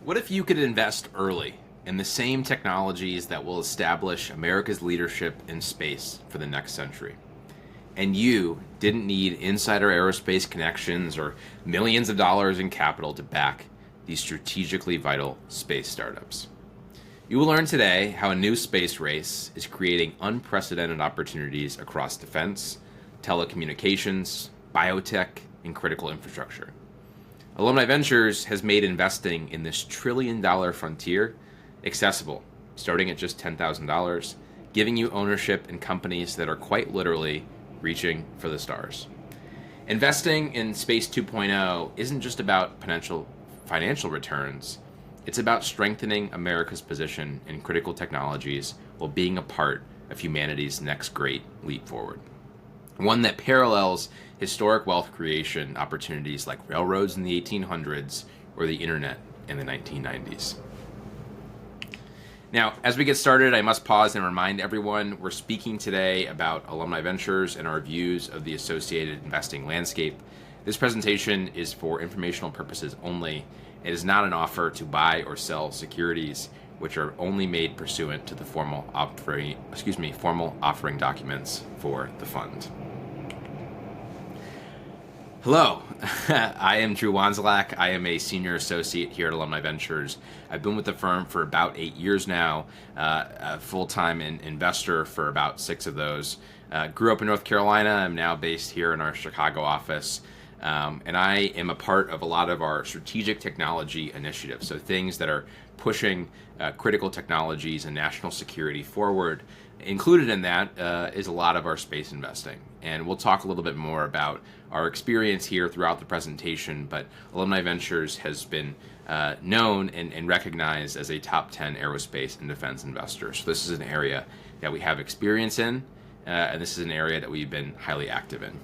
What if you could invest early in the same technologies that will establish America's leadership in space for the next century? And you didn't need insider aerospace connections or millions of dollars in capital to back these strategically vital space startups. You will learn today how a new space race is creating unprecedented opportunities across defense, telecommunications, biotech, and critical infrastructure. Alumni Ventures has made investing in this trillion-dollar frontier accessible, starting at just $10,000, giving you ownership in companies that are quite literally reaching for the stars. Investing in Space 2.0 isn't just about potential financial returns. It's about strengthening America's position in critical technologies while being a part of humanity's next great leap forward. One that parallels historic wealth creation opportunities like railroads in the 1800s or the internet in the 1990s. Now, as we get started, I must pause and remind everyone we're speaking today about Alumni Ventures and our views of the associated investing landscape. This presentation is for informational purposes only. It is not an offer to buy or sell securities, which are only made pursuant to the formal offering documents for the fund. Hello, I am Drew Wandzilak. I am a senior associate here at Alumni Ventures. I've been with the firm for about 8 years now, a full-time investor for about 6 of those. Grew up in North Carolina. I'm now based here in our Chicago office. And I am a part of a lot of our strategic technology initiatives, so things that are pushing critical technologies and national security forward. Included in that is a lot of our space investing. And we'll talk a little bit more about our experience here throughout the presentation, but Alumni Ventures has been known and recognized as a top 10 aerospace and defense investor. So this is an area that we have experience in, and this is an area that we've been highly active in.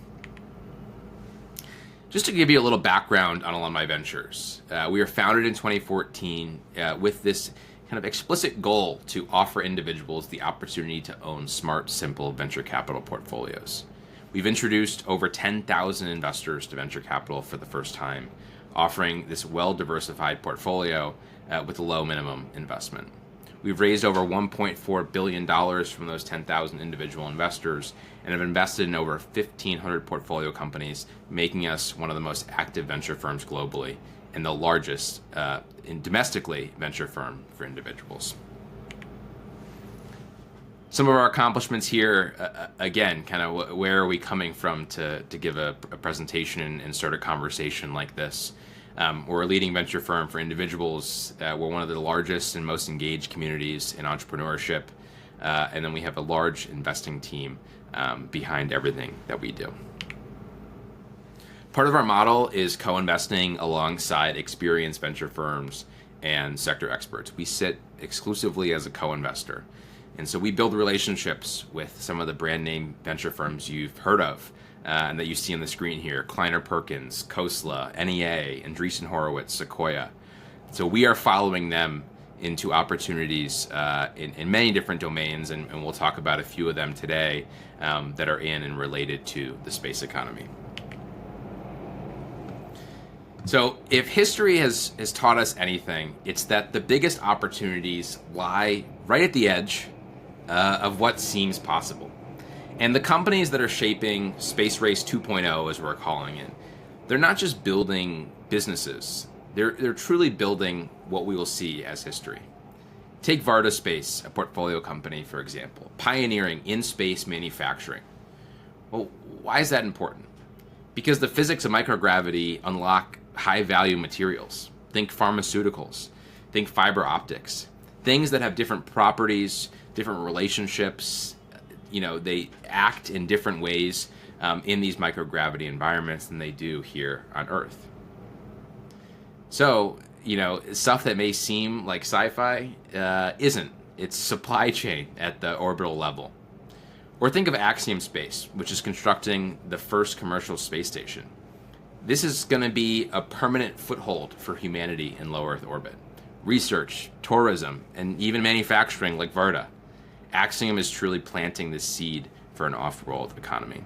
Just to give you a little background on Alumni Ventures, we were founded in 2014 with this kind of explicit goal to offer individuals the opportunity to own smart, simple venture capital portfolios. We've introduced over 10,000 investors to venture capital for the first time, offering this well-diversified portfolio with a low minimum investment. We've raised over $1.4 billion from those 10,000 individual investors and have invested in over 1,500 portfolio companies, making us one of the most active venture firms globally and the largest domestically venture firm for individuals. Some of our accomplishments here, again, kind of where are we coming from to give a presentation and start a conversation like this? We're a leading venture firm for individuals. We're one of the largest and most engaged communities in entrepreneurship. And then we have a large investing team behind everything that we do. Part of our model is co-investing alongside experienced venture firms and sector experts. We sit exclusively as a co-investor. And so we build relationships with some of the brand name venture firms you've heard of and that you see on the screen here: Kleiner Perkins, Khosla, NEA, Andreessen Horowitz, Sequoia. So we are following them into opportunities in many different domains, and we'll talk about a few of them today that are in and related to the space economy. So if history has taught us anything, it's that the biggest opportunities lie right at the edge of what seems possible. And the companies that are shaping Space Race 2.0, as we're calling it, they're not just building businesses. They're truly building what we will see as history. Take Varda Space, a portfolio company, for example, pioneering in-space manufacturing. Well, why is that important? Because the physics of microgravity unlock high-value materials. Think pharmaceuticals, think fiber optics, things that have different properties, different relationships. They act in different ways in these microgravity environments than they do here on Earth. So, stuff that may seem like sci-fi isn't. It's supply chain at the orbital level. Or think of Axiom Space, which is constructing the first commercial space station. This is going to be a permanent foothold for humanity in low Earth orbit. Research, tourism, and even manufacturing like Varda. Axiom is truly planting the seed for an off-world economy.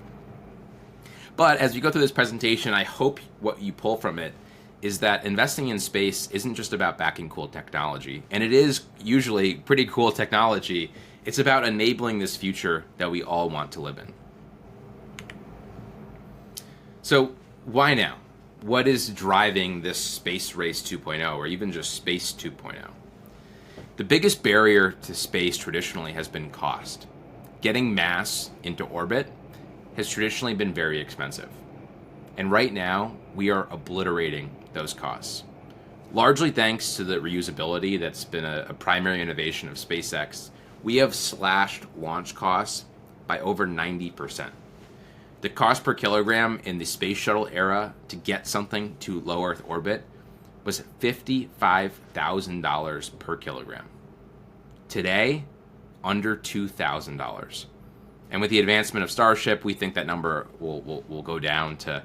But as we go through this presentation, I hope what you pull from it is that investing in space isn't just about backing cool technology, and it is usually pretty cool technology. It's about enabling this future that we all want to live in. So why now? What is driving this space race 2.0, or even just space 2.0? The biggest barrier to space traditionally has been cost. Getting mass into orbit has traditionally been very expensive. And right now, we are obliterating those costs. Largely thanks to the reusability that's been a primary innovation of SpaceX, we have slashed launch costs by over 90%. The cost per kilogram in the space shuttle era to get something to low Earth orbit was $55,000 per kilogram. Today, under $2,000. And with the advancement of Starship, we think that number will go down to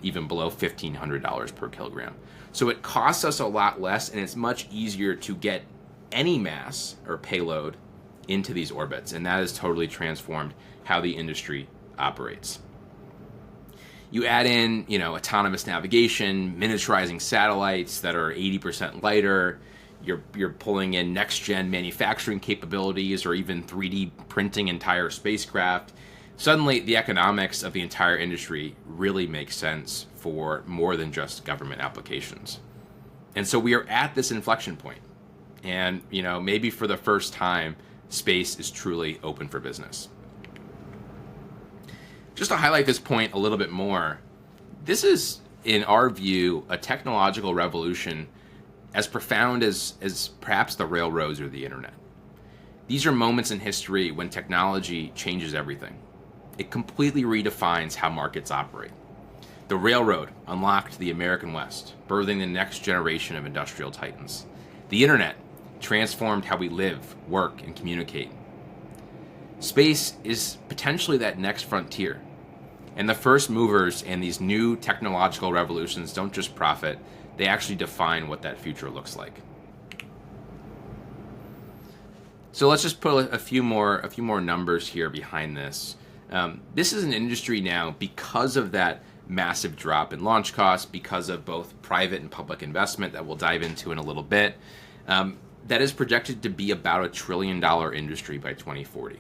even below $1,500 per kilogram. So it costs us a lot less, and it's much easier to get any mass or payload into these orbits. And that has totally transformed how the industry operates. You add in, autonomous navigation, miniaturizing satellites that are 80% lighter. You're pulling in next-gen manufacturing capabilities, or even 3D printing entire spacecraft. Suddenly, the economics of the entire industry really makes sense for more than just government applications. And so we are at this inflection point. And, maybe for the first time, space is truly open for business. Just to highlight this point a little bit more, this is, in our view, a technological revolution as profound as perhaps the railroads or the internet. These are moments in history when technology changes everything. It completely redefines how markets operate. The railroad unlocked the American West, birthing the next generation of industrial titans. The internet transformed how we live, work, and communicate. Space is potentially that next frontier. And the first movers in these new technological revolutions don't just profit, they actually define what that future looks like. So let's just put a few more numbers here behind this. This is an industry now, because of that massive drop in launch costs, because of both private and public investment that we'll dive into in a little bit, that is projected to be about $1 trillion industry by 2040.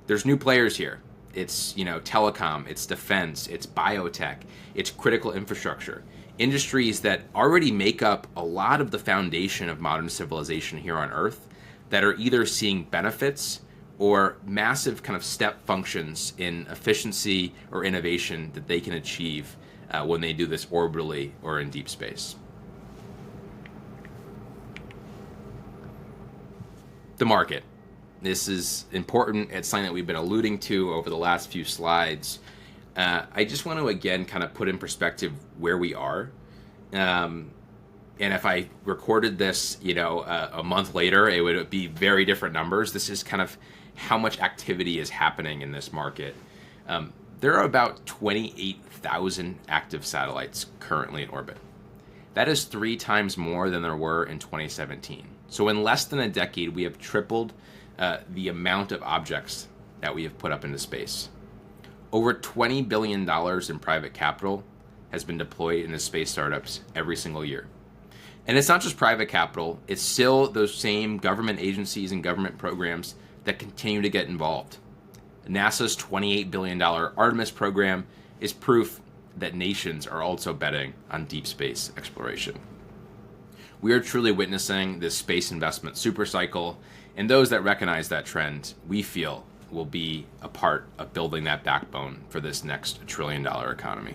There's new players here. It's, telecom, it's defense, it's biotech, it's critical infrastructure. Industries that already make up a lot of the foundation of modern civilization here on Earth, that are either seeing benefits or massive kind of step functions in efficiency or innovation that they can achieve when they do this orbitally or in deep space. The market. This is important. It's something that we've been alluding to over the last few slides. I just want to, again, kind of put in perspective where we are. And if I recorded this, a month later, it would be very different numbers. This is kind of how much activity is happening in this market. There are about 28,000 active satellites currently in orbit. That is 3 times more than there were in 2017. So in less than a decade, we have tripled the amount of objects that we have put up into space. Over $20 billion in private capital has been deployed into space startups every single year. And it's not just private capital, it's still those same government agencies and government programs that continue to get involved. NASA's $28 billion Artemis program is proof that nations are also betting on deep space exploration. We are truly witnessing this space investment supercycle, and those that recognize that trend, we feel, will be a part of building that backbone for this next $1 trillion economy.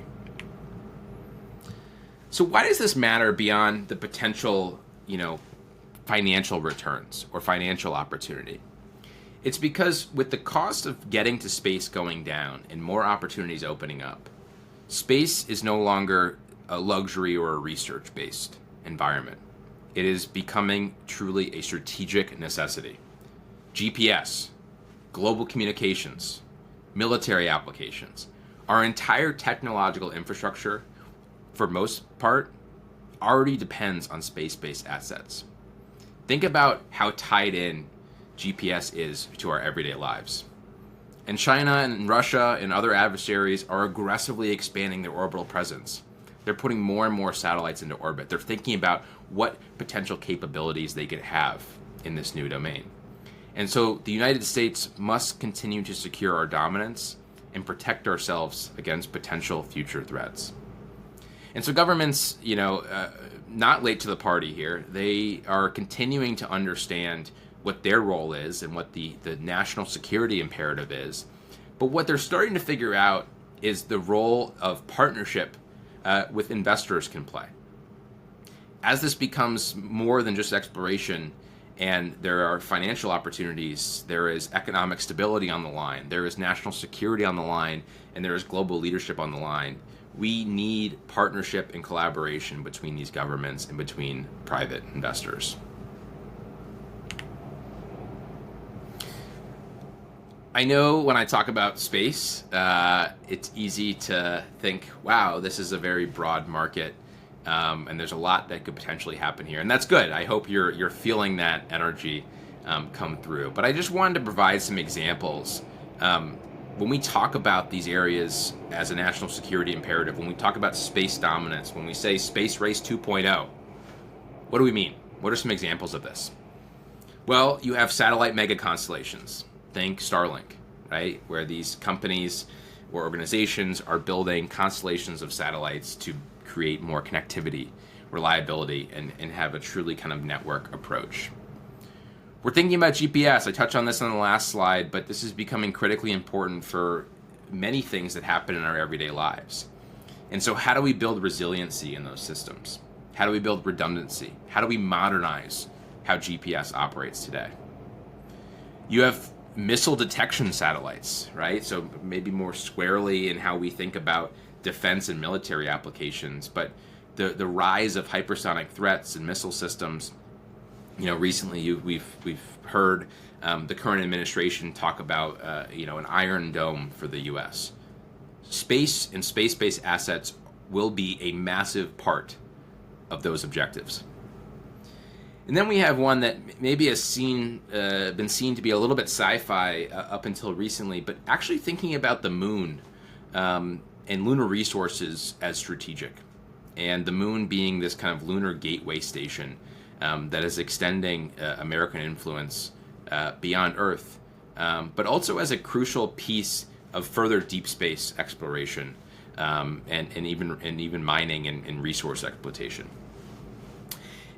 So why does this matter beyond the potential, financial returns or financial opportunity? It's because with the cost of getting to space going down and more opportunities opening up, space is no longer a luxury or a research-based environment. It is becoming truly a strategic necessity. GPS, global communications, military applications, our entire technological infrastructure, for most part, already depends on space-based assets. Think about how tied in GPS is to our everyday lives. And China and Russia and other adversaries are aggressively expanding their orbital presence. They're putting more and more satellites into orbit. They're thinking about what potential capabilities they could have in this new domain. And so the United States must continue to secure our dominance and protect ourselves against potential future threats. And so governments, not late to the party here. They are continuing to understand what their role is and what the national security imperative is. But what they're starting to figure out is the role of partnership with investors can play. As this becomes more than just exploration and there are financial opportunities, there is economic stability on the line, there is national security on the line, and there is global leadership on the line, we need partnership and collaboration between these governments and between private investors. I know when I talk about space, it's easy to think, wow, this is a very broad market, and there's a lot that could potentially happen here. And that's good. I hope you're feeling that energy come through. But I just wanted to provide some examples. When we talk about these areas as a national security imperative, when we talk about space dominance, when we say space race 2.0, what do we mean? What are some examples of this? Well, you have satellite mega constellations. Think Starlink, right? Where these companies or organizations are building constellations of satellites to create more connectivity, reliability, and have a truly kind of network approach. We're thinking about GPS. I touched on this on the last slide, but this is becoming critically important for many things that happen in our everyday lives. And so how do we build resiliency in those systems? How do we build redundancy? How do we modernize how GPS operates today? You have missile detection satellites, right? So maybe more squarely in how we think about defense and military applications, but the rise of hypersonic threats and missile systems. Recently we've heard the current administration talk about an Iron Dome for the U.S. Space and space-based assets will be a massive part of those objectives. And then we have one that maybe has been seen to be a little bit sci-fi up until recently, but actually thinking about the moon and lunar resources as strategic, and the moon being this kind of lunar gateway station that is extending American influence beyond Earth, but also as a crucial piece of further deep space exploration and even mining and resource exploitation.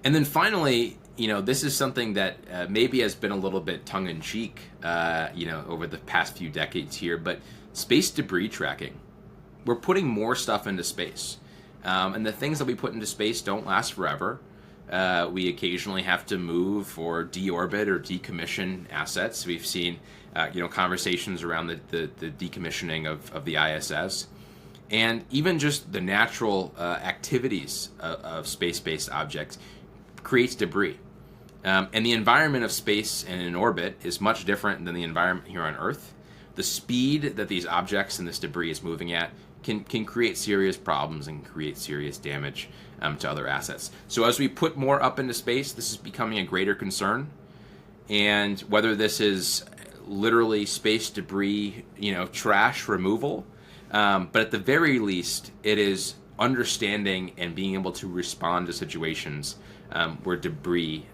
And then finally, this is something that maybe has been a little bit tongue-in-cheek, over the past few decades here, but space debris tracking. We're putting more stuff into space, and the things that we put into space don't last forever. We occasionally have to move or deorbit or decommission assets. We've seen, conversations around the decommissioning of the ISS, and even just the natural activities of space-based objects creates debris. And the environment of space and in orbit is much different than the environment here on Earth. The speed that these objects and this debris is moving at can create serious problems and create serious damage to other assets. So as we put more up into space, this is becoming a greater concern. And whether this is literally space debris, trash removal, but at the very least, it is understanding and being able to respond to situations where debris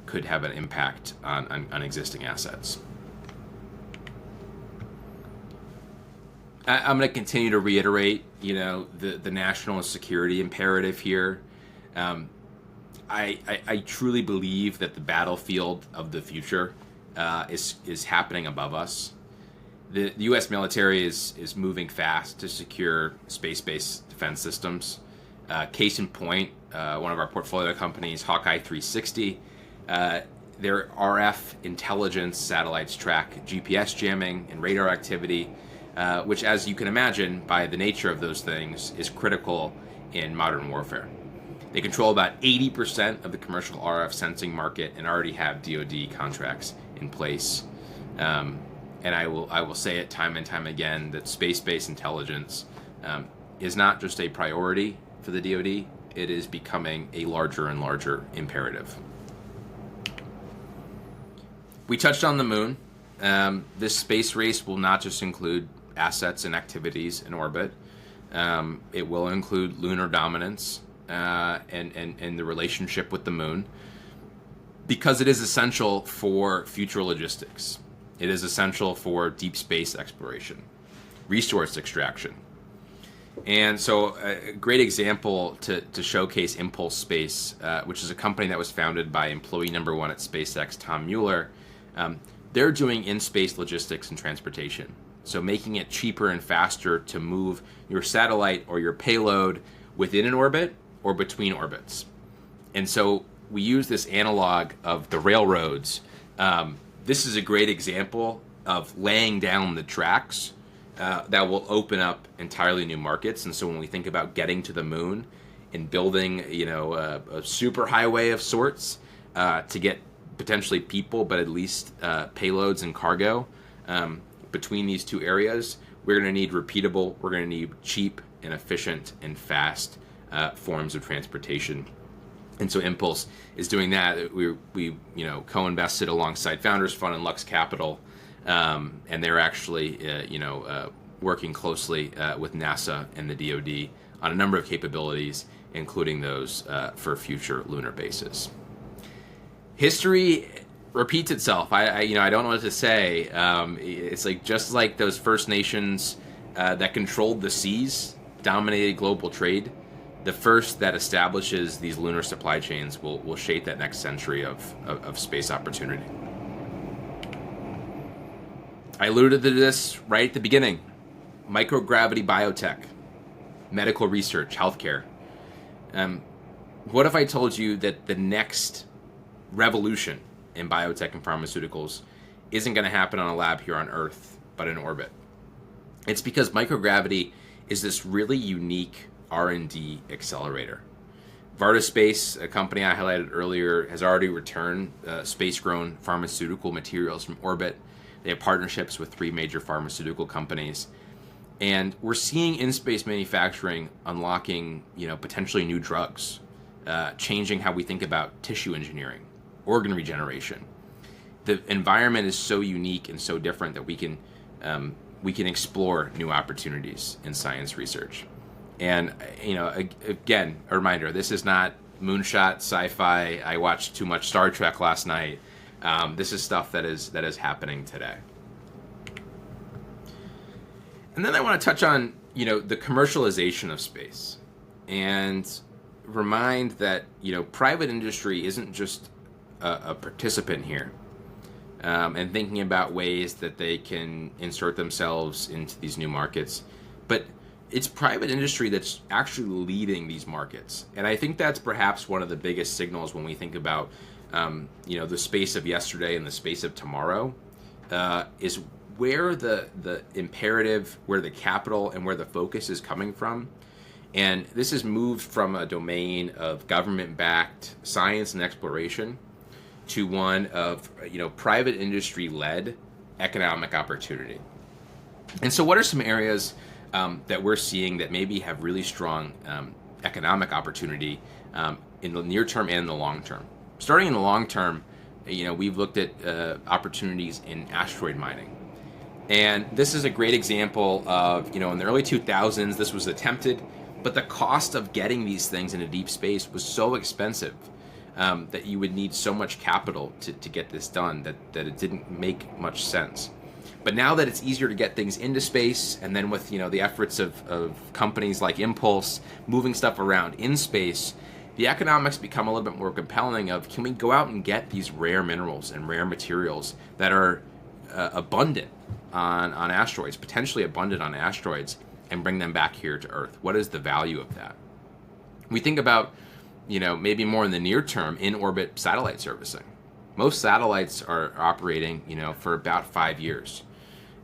could have an impact on existing assets. I'm going to continue to reiterate, the national security imperative here. I truly believe that the battlefield of the future is happening above us. The U.S. military is moving fast to secure space-based defense systems. Case in point, one of our portfolio companies, Hawkeye 360, their RF intelligence satellites track GPS jamming and radar activity, which, as you can imagine, by the nature of those things, is critical in modern warfare. They control about 80% of the commercial RF sensing market and already have DoD contracts in place. And I will say it time and time again that space-based intelligence is not just a priority for the DoD, it is becoming a larger and larger imperative. We touched on the moon. This space race will not just include assets and activities in orbit. It will include lunar dominance and the relationship with the moon, because it is essential for future logistics. It is essential for deep space exploration, resource extraction. And so a great example to showcase Impulse Space, which is a company that was founded by employee number one at SpaceX, Tom Mueller. They're doing in-space logistics and transportation. So making it cheaper and faster to move your satellite or your payload within an orbit or between orbits. And so we use this analog of the railroads. This is a great example of laying down the tracks that will open up entirely new markets. And so when we think about getting to the moon and building, a super highway of sorts to get potentially people, but at least payloads and cargo between these two areas, we're going to need repeatable, we're going to need cheap and efficient and fast forms of transportation. And so Impulse is doing that. We co-invested alongside Founders Fund and Lux Capital, and they're actually working closely with NASA and the DoD on a number of capabilities, including those for future lunar bases. History repeats itself. I don't know what to say. It's like just like those First Nations that controlled the seas, dominated global trade. The first that establishes these lunar supply chains will shape that next century of space opportunity. I alluded to this right at the beginning. Microgravity biotech, medical research, healthcare. What if I told you that the next revolution in biotech and pharmaceuticals isn't going to happen on a lab here on Earth, but in orbit? It's because microgravity is this really unique R&D accelerator. Varda Space, a company I highlighted earlier, has already returned space-grown pharmaceutical materials from orbit. They have partnerships with 3 major pharmaceutical companies. And we're seeing in-space manufacturing unlocking, potentially new drugs, changing how we think about tissue engineering, organ regeneration. The environment is so unique and so different that we can explore new opportunities in science research. And, again, a reminder, this is not moonshot sci-fi. I watched too much Star Trek last night. This is stuff that is happening today. And then I want to touch on, the commercialization of space and remind that, private industry isn't just a participant here and thinking about ways that they can insert themselves into these new markets, but it's private industry that's actually leading these markets. And I think that's perhaps one of the biggest signals when we think about, the space of yesterday and the space of tomorrow, is where the imperative, where the capital and where the focus is coming from. And this has moved from a domain of government-backed science and exploration to one of, private industry-led economic opportunity. And so what are some areas that we're seeing that maybe have really strong economic opportunity in the near term and in the long term? Starting in the long term, we've looked at opportunities in asteroid mining. And this is a great example of, in the early 2000s, this was attempted, but the cost of getting these things into deep space was so expensive that you would need so much capital to get this done that it didn't make much sense. But now that it's easier to get things into space, and then with the efforts of companies like Impulse moving stuff around in space, the economics become a little bit more compelling of, can we go out and get these rare minerals and rare materials that are abundant on asteroids, potentially abundant on asteroids, and bring them back here to Earth? What is the value of that? We think about, maybe more in the near term, in-orbit satellite servicing. Most satellites are operating, for about 5 years.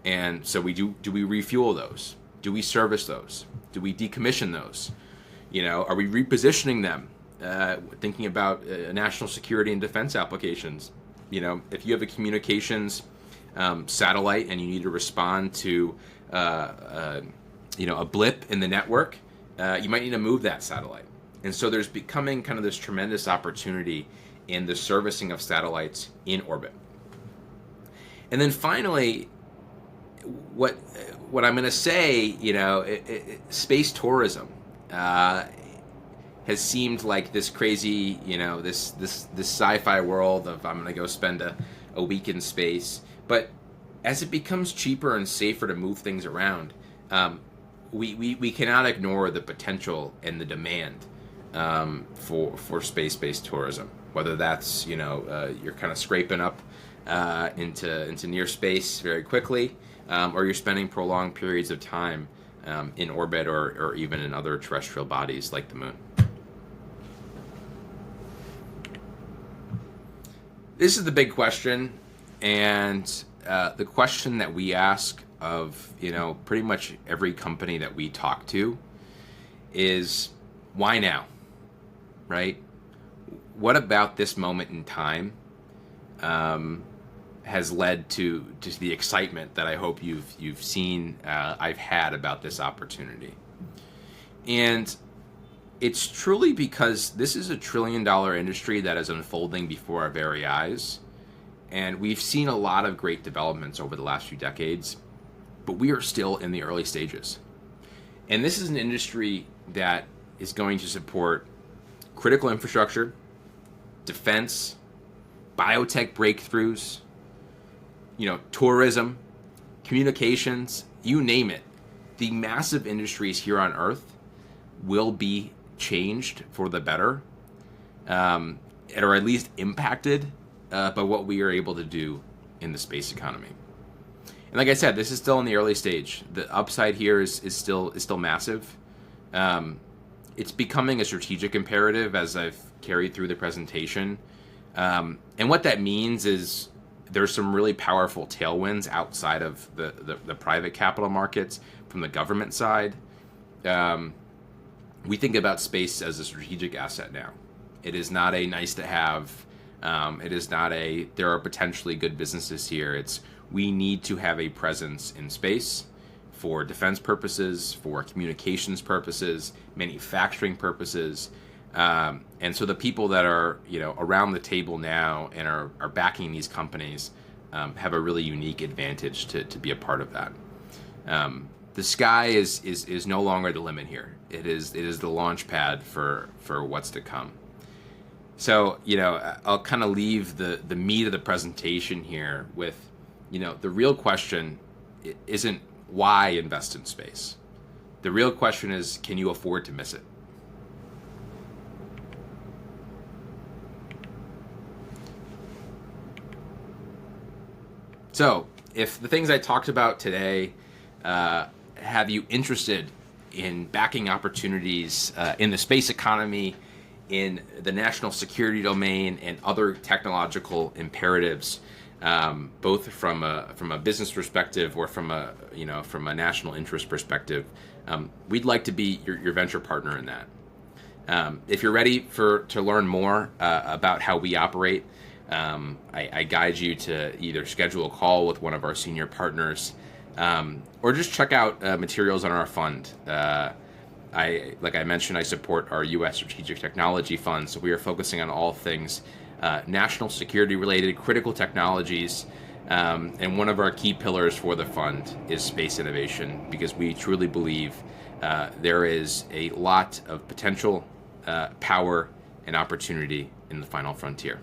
And so do we refuel those? Do we service those? Do we decommission those? Are we repositioning them? Thinking about national security and defense applications. If you have a communications satellite and you need to respond to a blip in the network, you might need to move that satellite. And so there's becoming kind of this tremendous opportunity in the servicing of satellites in orbit. And then finally, what what I'm going to say, space tourism has seemed like this crazy, this sci-fi world of I'm going to go spend a week in space. But as it becomes cheaper and safer to move things around, we cannot ignore the potential and the demand for space-based tourism. Whether that's you're kind of scraping up into near space very quickly, or you're spending prolonged periods of time in orbit or even in other terrestrial bodies like the moon. This is the big question, and the question that we ask of pretty much every company that we talk to is, why now? Right? What about this moment in time has led to the excitement that I hope you've seen I've had about this opportunity? And it's truly because this is a $1 trillion industry that is unfolding before our very eyes. And we've seen a lot of great developments over the last few decades, but we are still in the early stages. And this is an industry that is going to support critical infrastructure, defense, biotech breakthroughs, tourism, communications, you name it. The massive industries here on Earth will be changed for the better, or at least impacted by what we are able to do in the space economy. And like I said, this is still in the early stage. The upside here is still massive. It's becoming a strategic imperative as I've carried through the presentation. And what that means is there's some really powerful tailwinds outside of the private capital markets from the government side. We think about space as a strategic asset now. It is not a nice to have. It is not there are potentially good businesses here. It's we need to have a presence in space for defense purposes, for communications purposes, manufacturing purposes. And so the people that are around the table now and are backing these companies have a really unique advantage to be a part of that. The sky is no longer the limit here. It is the launch pad for what's to come. So I'll kind of leave the meat of the presentation here with the real question isn't why invest in space. The real question is, can you afford to miss it? So, if the things I talked about today have you interested in backing opportunities in the space economy, in the national security domain, and other technological imperatives, both from a business perspective or from a national interest perspective, we'd like to be your venture partner in that. If you're ready to learn more about how we operate, I guide you to either schedule a call with one of our senior partners, or just check out materials on our fund. Like I mentioned, I support our U.S. Strategic Technology Fund, so we are focusing on all things national security related, critical technologies, and one of our key pillars for the fund is space innovation, because we truly believe there is a lot of potential, power, and opportunity in the final frontier.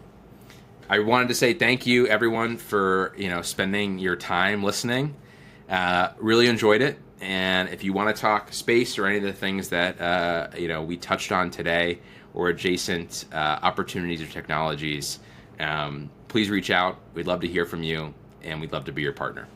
I wanted to say thank you, everyone, for spending your time listening. Really enjoyed it. And if you want to talk space or any of the things that we touched on today, or adjacent opportunities or technologies, please reach out. We'd love to hear from you, and we'd love to be your partner.